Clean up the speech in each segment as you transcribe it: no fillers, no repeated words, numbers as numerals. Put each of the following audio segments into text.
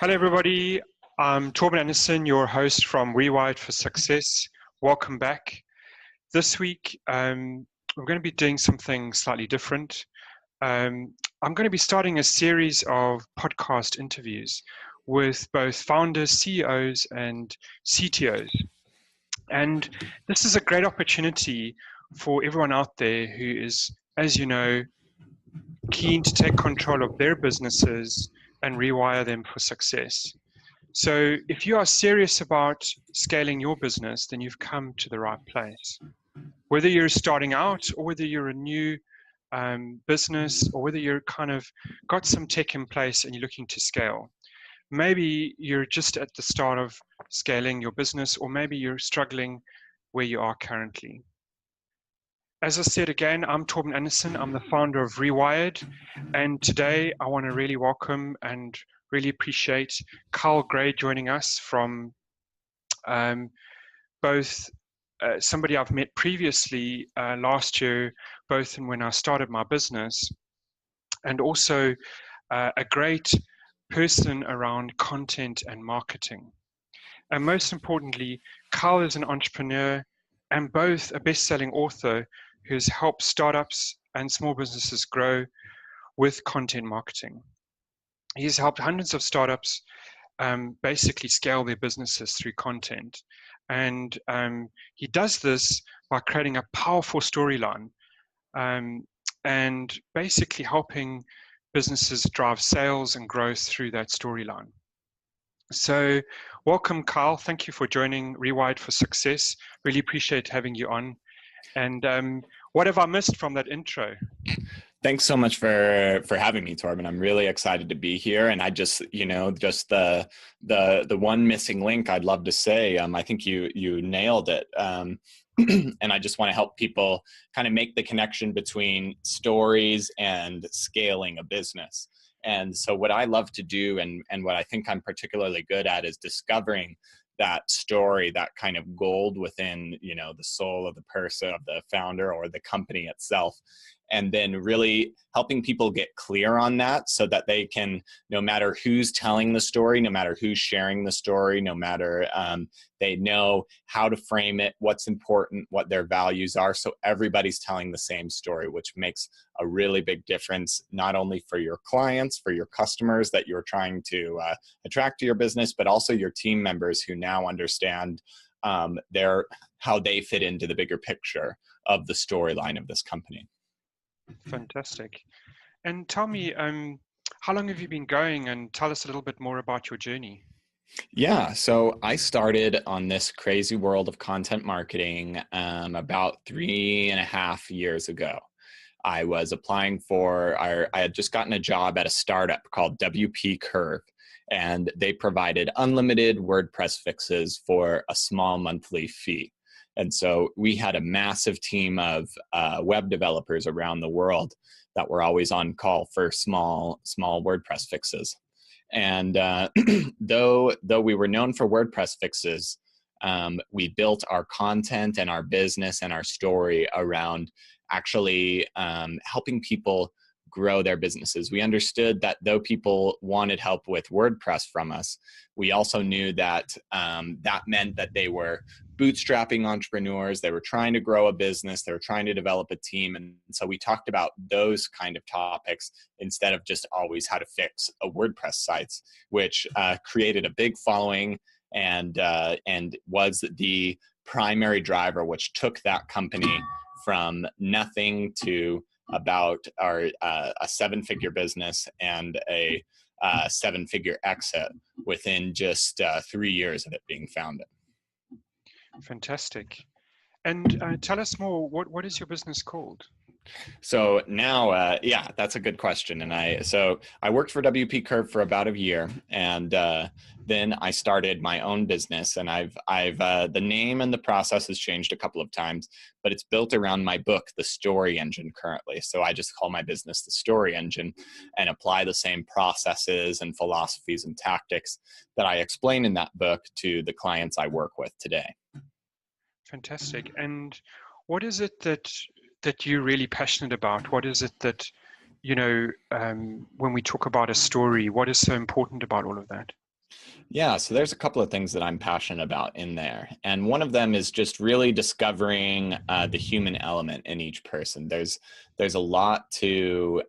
Hello, everybody. I'm Torben Anderson, your host from Rewire for Success. Welcome back. This week, we're going to be doing something slightly different. I'm going to be starting a series of podcast interviews with both founders, CEOs, and CTOs. And this is a great opportunity for everyone out there who is, as you know, keen to take control of their businesses and rewire them for success. So if you are serious about scaling your business, then you've come to the right place. Whether you're starting out or whether you're a new business or whether you're kind of got some tech in place and you're looking to scale. Maybe you're just at the start of scaling your business, or maybe you're struggling where you are currently. As I said again, I'm Torben Anderson. I'm the founder of Rewired. And today I want to really welcome and really appreciate Carl Gray joining us from both somebody I've met previously last year, both when I started my business, and also a great person around content and marketing. And most importantly, Carl is an entrepreneur and both a best-selling author who's helped startups and small businesses grow with content marketing. He's helped hundreds of startups basically scale their businesses through content. And he does this by creating a powerful storyline and basically helping businesses drive sales and growth through that storyline. So welcome, Carl. Thank you for joining Rewired for Success. Really appreciate having you on. And what have I missed from that intro? Thanks so much for having me, Torben. I'm really excited to be here. And I just the one missing link I'd love to say, I think you nailed it. And I just want to help people kind of make the connection between stories and scaling a business. And so what I love to do and what I think I'm particularly good at is discovering that story, that kind of gold within, the soul of the person, of the founder or the company itself. And then really helping people get clear on that so that they can, no matter who's telling the story, no matter who's sharing the story, no matter they know how to frame it, what's important, what their values are. So everybody's telling the same story, which makes a really big difference, not only for your clients, for your customers that you're trying to attract to your business, but also your team members who now understand how they fit into the bigger picture of the storyline of this company. Fantastic. And tell me, how long have you been going, and tell us a little bit more about your journey? Yeah, so I started on this crazy world of content marketing about 3.5 years ago. I was applying I had just gotten a job at a startup called WP Curve, and they provided unlimited WordPress fixes for a small monthly fee. And so we had a massive team of web developers around the world that were always on call for small WordPress fixes. And though we were known for WordPress fixes, we built our content and our business and our story around actually helping people grow their businesses. We understood that though people wanted help with WordPress from us, we also knew that that meant that they were bootstrapping entrepreneurs, they were trying to grow a business, they were trying to develop a team. And so we talked about those kind of topics instead of just always how to fix a WordPress sites, which created a big following and was the primary driver, which took that company from nothing to about a 7-figure business and a 7-figure exit within just 3 years of it being founded. Fantastic. And tell us more, what is your business called? So now, yeah, that's a good question. And I worked for WP Curve for about a year, and then I started my own business. And I've the name and the process has changed a couple of times, but it's built around my book, The Story Engine, currently. So I just call my business The Story Engine and apply the same processes and philosophies and tactics that I explain in that book to the clients I work with today. Fantastic. And what is it that you're really passionate about? What is it that, when we talk about a story, what is so important about all of that? Yeah, so there's a couple of things that I'm passionate about in there. And one of them is just really discovering the human element in each person. There's a lot to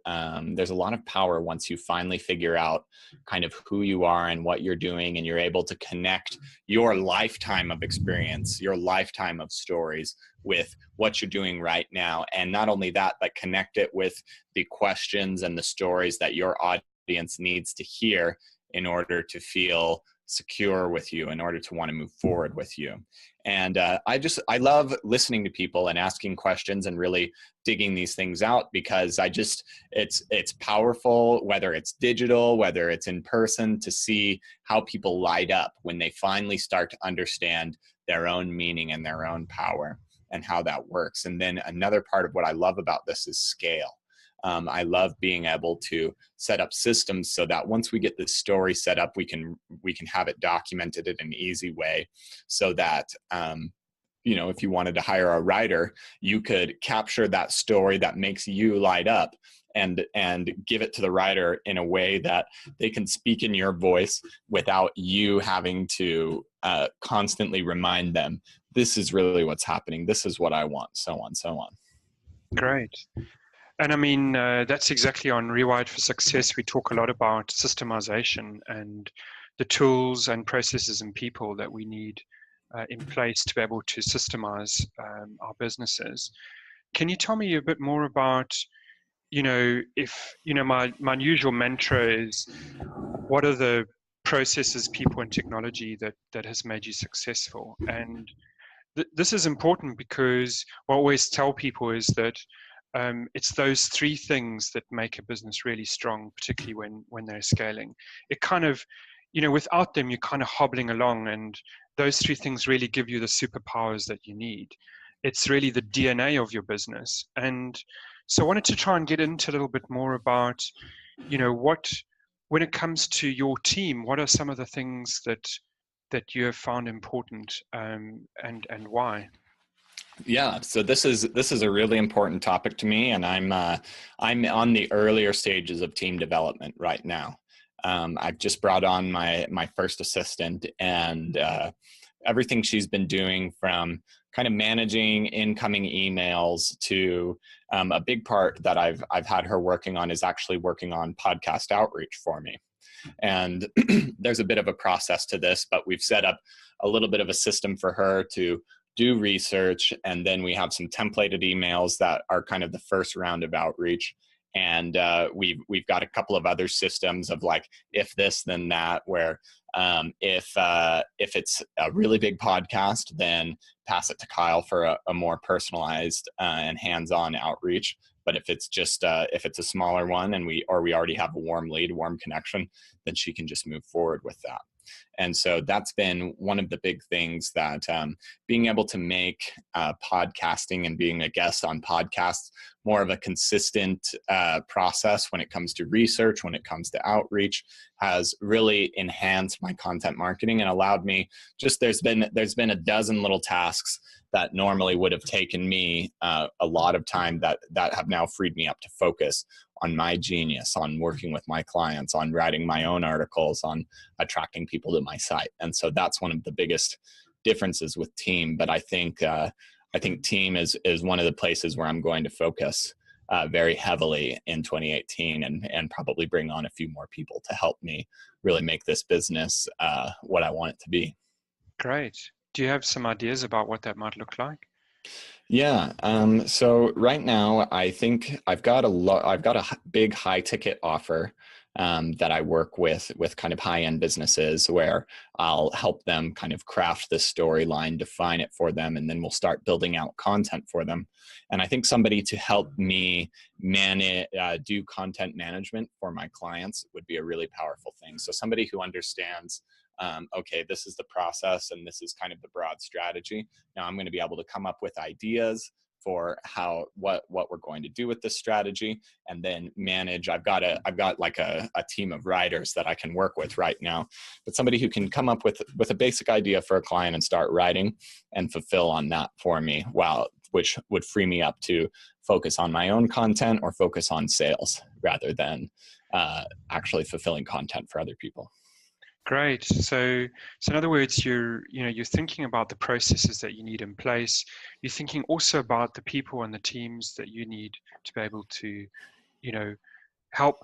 there's a lot of power once you finally figure out kind of who you are and what you're doing, and you're able to connect your lifetime of experience, your lifetime of stories with what you're doing right now. And not only that, but connect it with the questions and the stories that your audience needs to hear in order to feel secure with you, in order to want to move forward with you. And I love listening to people and asking questions and really digging these things out, because it's powerful, whether it's digital, whether it's in person, to see how people light up when they finally start to understand their own meaning and their own power and how that works. And then another part of what I love about this is scale. I love being able to set up systems so that once we get this story set up, we can have it documented in an easy way, so that if you wanted to hire a writer, you could capture that story that makes you light up and give it to the writer in a way that they can speak in your voice without you having to constantly remind them, this is really what's happening, this is what I want, so on, so on. Great. And I mean, that's exactly on Rewired for Success. We talk a lot about systemization and the tools and processes and people that we need in place to be able to systemize our businesses. Can you tell me a bit more about, if, my usual mantra is, what are the processes, people, and technology that has made you successful? And this is important because what I always tell people is that it's those three things that make a business really strong, particularly when they're scaling. It kind of, without them, you're kind of hobbling along, and those three things really give you the superpowers that you need. It's really the DNA of your business. And so I wanted to try and get into a little bit more about, when it comes to your team, what are some of the things that you have found important, and why? Yeah, so this is a really important topic to me, and I'm on the earlier stages of team development right now. I've just brought on my first assistant, and everything she's been doing, from kind of managing incoming emails to a big part that I've had her working on is actually working on podcast outreach for me. And there's a bit of a process to this, but we've set up a little bit of a system for her to do research, and then we have some templated emails that are kind of the first round of outreach. And we've got a couple of other systems of like, if this then that, where if it's a really big podcast, then pass it to Kyle for a more personalized and hands-on outreach. But if it's just if it's a smaller one and we already have a warm lead, warm connection, then she can just move forward with that. And so that's been one of the big things, that being able to make podcasting and being a guest on podcasts more of a consistent process when it comes to research, when it comes to outreach, has really enhanced my content marketing and allowed me there's been a dozen little tasks that normally would have taken me a lot of time that have now freed me up to focus on my genius, on working with my clients, on writing my own articles, on attracting people to my site. And so that's one of the biggest differences with team. But I think team is one of the places where I'm going to focus very heavily in 2018, and probably bring on a few more people to help me really make this business what I want it to be. Great. Do you have some ideas about what that might look like? Yeah. So right now, I think I've got a big high ticket offer that I work with kind of high end businesses, where I'll help them kind of craft this storyline, define it for them, and then we'll start building out content for them. And I think somebody to help me do content management for my clients would be a really powerful thing. So somebody who understands, okay, this is the process and this is kind of the broad strategy. Now I'm going to be able to come up with ideas for what we're going to do with this strategy, and then manage. I've got like a team of writers that I can work with right now, but somebody who can come up with a basic idea for a client and start writing and fulfill on that for me, which would free me up to focus on my own content or focus on sales rather than actually fulfilling content for other people. Great. So in other words, you're thinking about the processes that you need in place. You're thinking also about the people and the teams that you need to be able to, you know,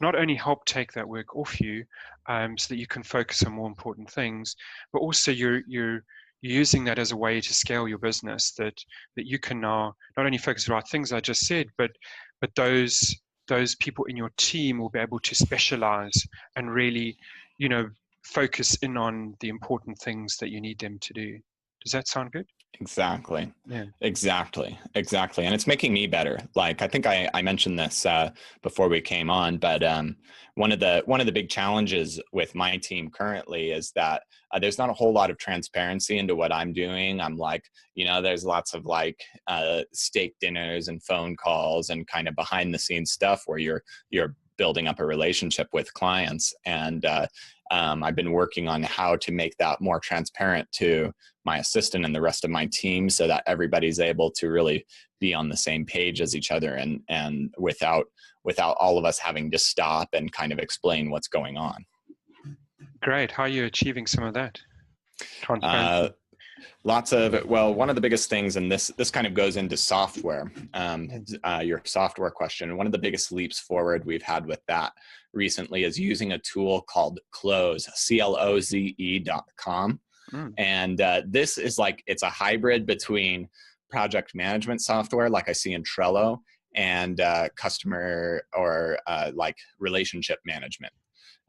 not only help take that work off you, so that you can focus on more important things, but also you're using that as a way to scale your business, that you can now not only focus on the right things I just said, but those people in your team will be able to specialize and really, you know, focus in on the important things that you need them to do. Does that sound good? Exactly. Yeah. Exactly. And it's making me better. Like, I think I mentioned this before we came on, but one of the big challenges with my team currently is that there's not a whole lot of transparency into what I'm doing. I'm like, there's lots of like steak dinners and phone calls and kind of behind the scenes stuff where you're building up a relationship with clients. And I've been working on how to make that more transparent to my assistant and the rest of my team so that everybody's able to really be on the same page as each other and without all of us having to stop and kind of explain what's going on. Great. How are you achieving some of that Uh, transparency? One of the biggest things, and this kind of goes into software, your software question. One of the biggest leaps forward we've had with that recently is using a tool called Cloze, CLOZE.com. And this is like, it's a hybrid between project management software, like I see in Trello, and customer or like relationship management.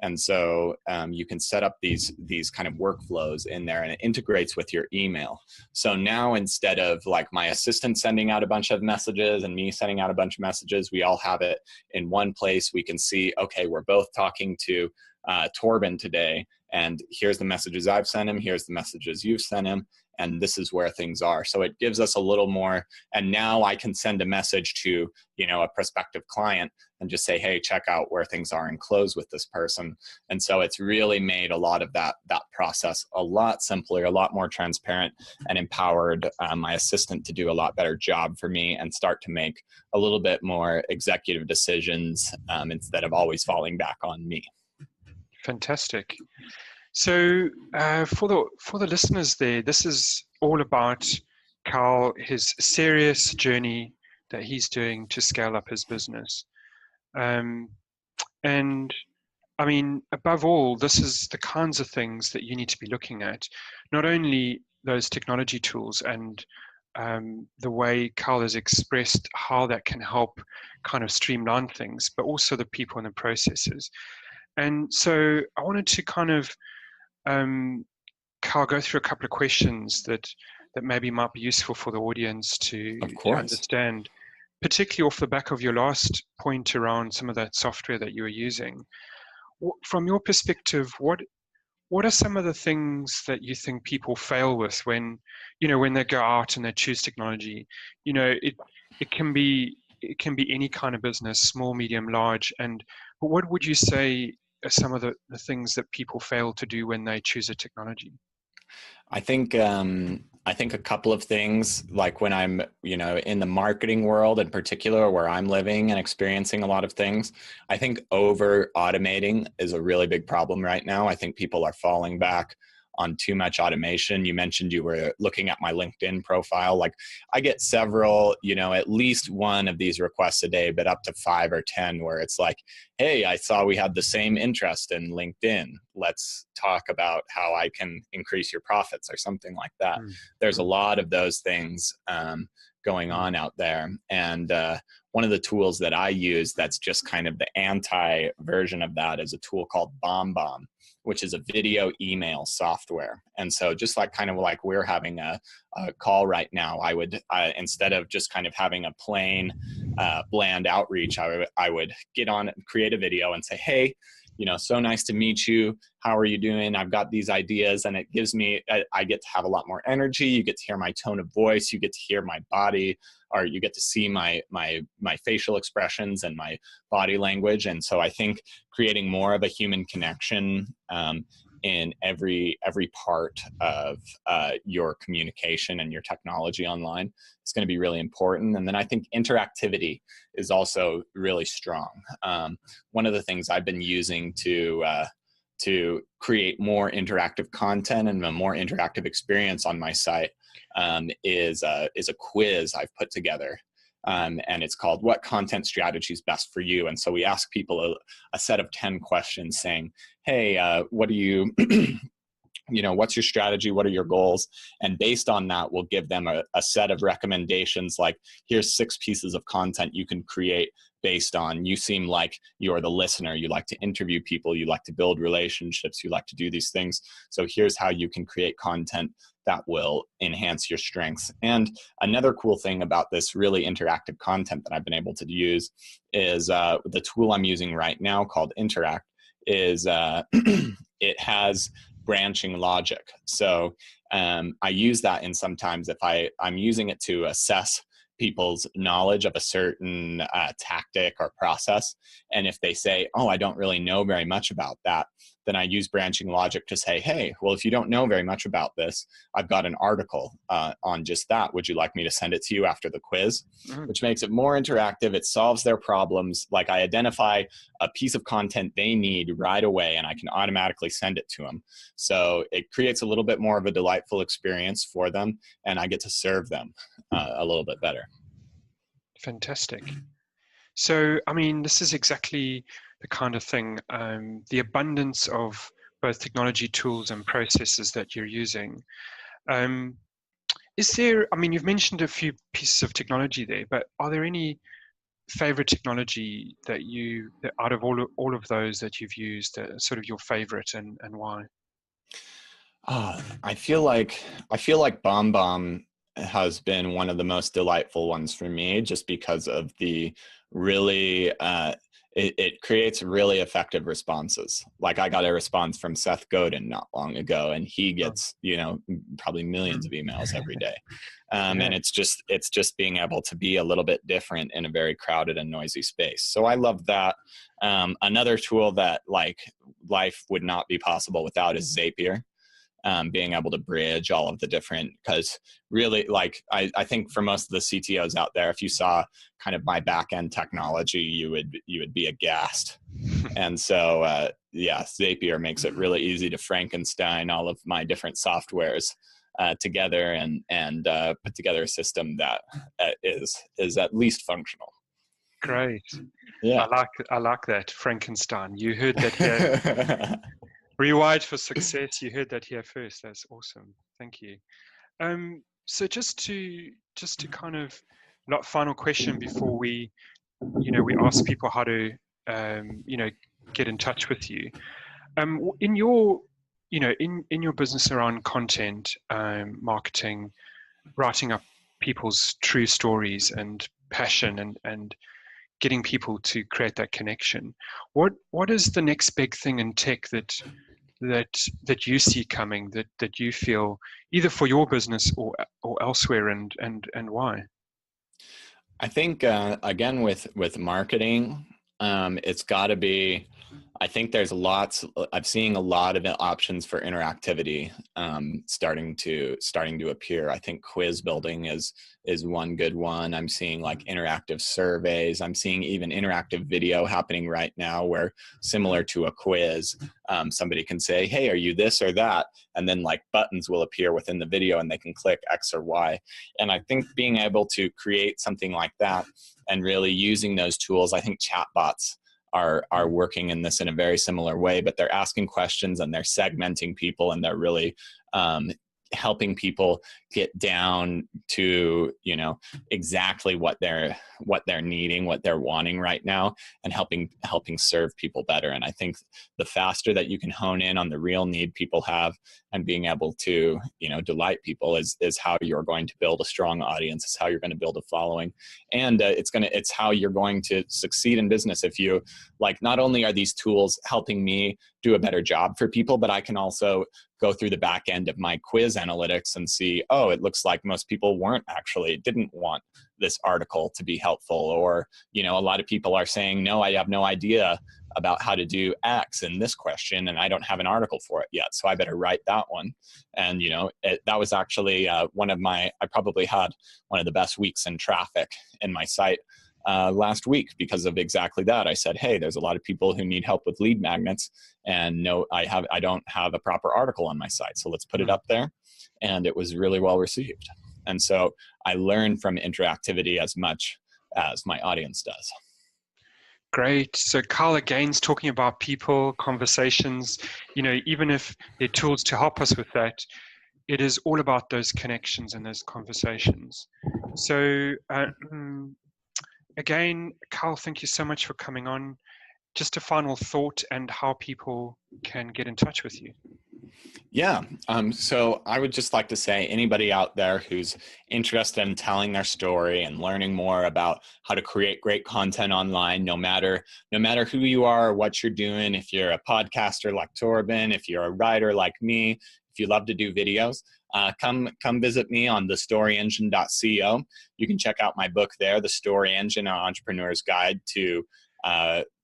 And so you can set up these kind of workflows in there, and it integrates with your email. So now, instead of like my assistant sending out a bunch of messages and me sending out a bunch of messages, we all have it in one place. We can see, okay, we're both talking to Torben today, and here's the messages I've sent him, here's the messages you've sent him, and this is where things are. So it gives us a little more, and now I can send a message to, a prospective client and just say, hey, check out where things are and close with this person. And so it's really made a lot of that process a lot simpler, a lot more transparent, and empowered my assistant to do a lot better job for me and start to make a little bit more executive decisions instead of always falling back on me. Fantastic. So for the listeners there, this is all about Carl, his serious journey that he's doing to scale up his business. And I mean, above all, this is the kinds of things that you need to be looking at, not only those technology tools and the way Carl has expressed how that can help kind of streamline things, but also the people and the processes. And so I wanted to kind of, Carl, go through a couple of questions that maybe might be useful for the audience to understand, particularly off the back of your last point around some of that software that you were using. From your perspective, what are some of the things that you think people fail with when they go out and they choose technology? It can be any kind of business, small, medium, large. But what would you say are some of the things that people fail to do when they choose a technology? I think a couple of things, like when I'm, in the marketing world in particular, where I'm living and experiencing a lot of things, I think over automating is a really big problem right now. I think people are falling back on too much automation. You mentioned you were looking at my LinkedIn profile. Like, I get several, at least one of these requests a day, but up to 5 or 10 where it's like, hey, I saw we had the same interest in LinkedIn. Let's talk about how I can increase your profits or something like that. There's a lot of those things going on out there. And one of the tools that I use that's just kind of the anti version of that is a tool called BombBomb, which is a video email software. And so just like kind of like we're having a call right now, I would, instead of just kind of having a plain bland outreach, I would get on and create a video and say, hey, so nice to meet you. How are you doing? I've got these ideas, and it gives me, I get to have a lot more energy. You get to hear my tone of voice. You get to hear my body, or you get to see my facial expressions and my body language. And so I think creating more of a human connection in every part of your communication and your technology online is going to be really important. And then I think interactivity is also really strong. One of the things I've been using to to create more interactive content and a more interactive experience on my site is a quiz I've put together. And it's called What Content Strategy is Best for You? And so we ask people a set of 10 questions saying, hey, what do you, what's your strategy? What are your goals? And based on that, we'll give them a set of recommendations, like here's 6 pieces of content you can create based on, you seem like you're the listener, you like to interview people, you like to build relationships, you like to do these things. So here's how you can create content that will enhance your strengths. And another cool thing about this really interactive content that I've been able to use is the tool I'm using right now called Interact is it has branching logic. So I use that in sometimes if I'm using it to assess people's knowledge of a certain tactic or process. And if they say, oh, I don't really know very much about that, then I use branching logic to say, hey, well, if you don't know very much about this, I've got an article on just that. Would you like me to send it to you after the quiz? Mm-hmm. Which makes it more interactive. It solves their problems. Like I identify a piece of content they need right away, and I can automatically send it to them. So it creates a little bit more of a delightful experience for them, and I get to serve them a little bit better. Fantastic. So, I mean, this is exactly the kind of thing, the abundance of both technology tools and processes that you're using. Is there, I mean, you've mentioned a few pieces of technology there, but are there any favorite technology that out of all of those that you've used, sort of your favorite and why? I feel like BombBomb has been one of the most delightful ones for me, just because of the really it creates really effective responses. Like I got a response from Seth Godin not long ago, and he gets probably millions of emails every day. And it's just being able to be a little bit different in a very crowded and noisy space. So I love that. Another tool that like life would not be possible without is Zapier. Being able to bridge all of the different, because really like I think for most of the CTOs out there, if you saw kind of my back end technology, you would be aghast. And so Zapier makes it really easy to Frankenstein all of my different softwares together and put together a system that is at least functional. Great. Yeah, I like that, Frankenstein. You heard that here. Rewired for success. You heard that here first. That's awesome. Thank you. So just to kind of, final question before we ask people how to, get in touch with you. In your, in your business around content, marketing, writing up people's true stories and passion and getting people to create that connection, what is the next big thing in tech that you see coming, that you feel either for your business or elsewhere, and why? I think again with marketing, it's got to be. I think there's I'm seeing a lot of options for interactivity starting to appear. I think quiz building is one good one. I'm seeing like interactive surveys. I'm seeing even interactive video happening right now, where similar to a quiz, somebody can say, hey, are you this or that? And then like buttons will appear within the video and they can click X or Y. And I think being able to create something like that and really using those tools, I think chatbots are working in this in a very similar way, but they're asking questions and they're segmenting people, and they're really helping people get down to exactly what they're needing, what they're wanting right now, and helping serve people better. And I think the faster that you can hone in on the real need people have and being able to delight people is how you're going to build a strong audience. It's how you're going to build a following, and it's how you're going to succeed in business. If you not only are these tools helping me do a better job for people, but I can also go through the back end of my quiz analytics and see, oh, it looks like most people didn't want this article to be helpful. Or, a lot of people are saying, no, I have no idea about how to do X in this question, and I don't have an article for it yet, so I better write that one. And, that was actually I probably had one of the best weeks in traffic in my site last week because of exactly that. I said, hey, there's a lot of people who need help with lead magnets, and no, I don't have a proper article on my site, so let's put it up there. And it was really well received. And so I learn from interactivity as much as my audience does. Great. So Carl, again's talking about people, conversations, even if there are tools to help us with that, it is all about those connections and those conversations. So again, Carl, thank you so much for coming on. Just a final thought and how people can get in touch with you. Yeah. So I would just like to say, anybody out there who's interested in telling their story and learning more about how to create great content online, no matter who you are or what you're doing, if you're a podcaster like Torben, if you're a writer like me, if you love to do videos, come visit me on thestoryengine.co. You can check out my book there, The Story Engine, An Entrepreneur's Guide to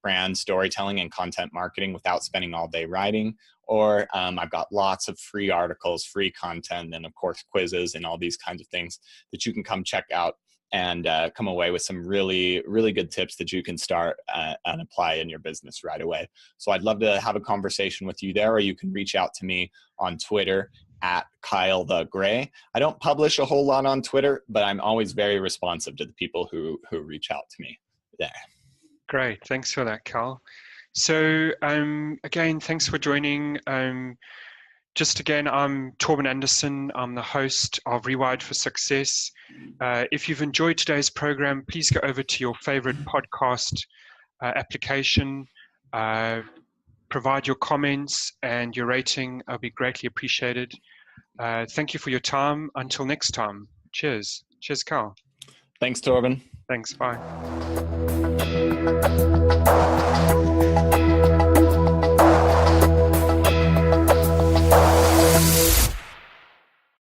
Brand Storytelling and Content Marketing Without Spending All Day Writing. Or I've got lots of free articles, free content, and of course quizzes and all these kinds of things that you can come check out and come away with some really, really good tips that you can start and apply in your business right away. So I'd love to have a conversation with you there, or you can reach out to me on Twitter at Kyle the Gray. I don't publish a whole lot on Twitter, but I'm always very responsive to the people who reach out to me there. Great. Thanks for that, Carl. So again, thanks for joining. Just again, I'm Torben Anderson. I'm the host of Rewired for Success. If you've enjoyed today's program, please go over to your favorite podcast application, provide your comments and your rating. I'll be greatly appreciated. Thank you for your time. Until next time. Cheers. Cheers, Carl. Thanks, Torben. Thanks. Bye.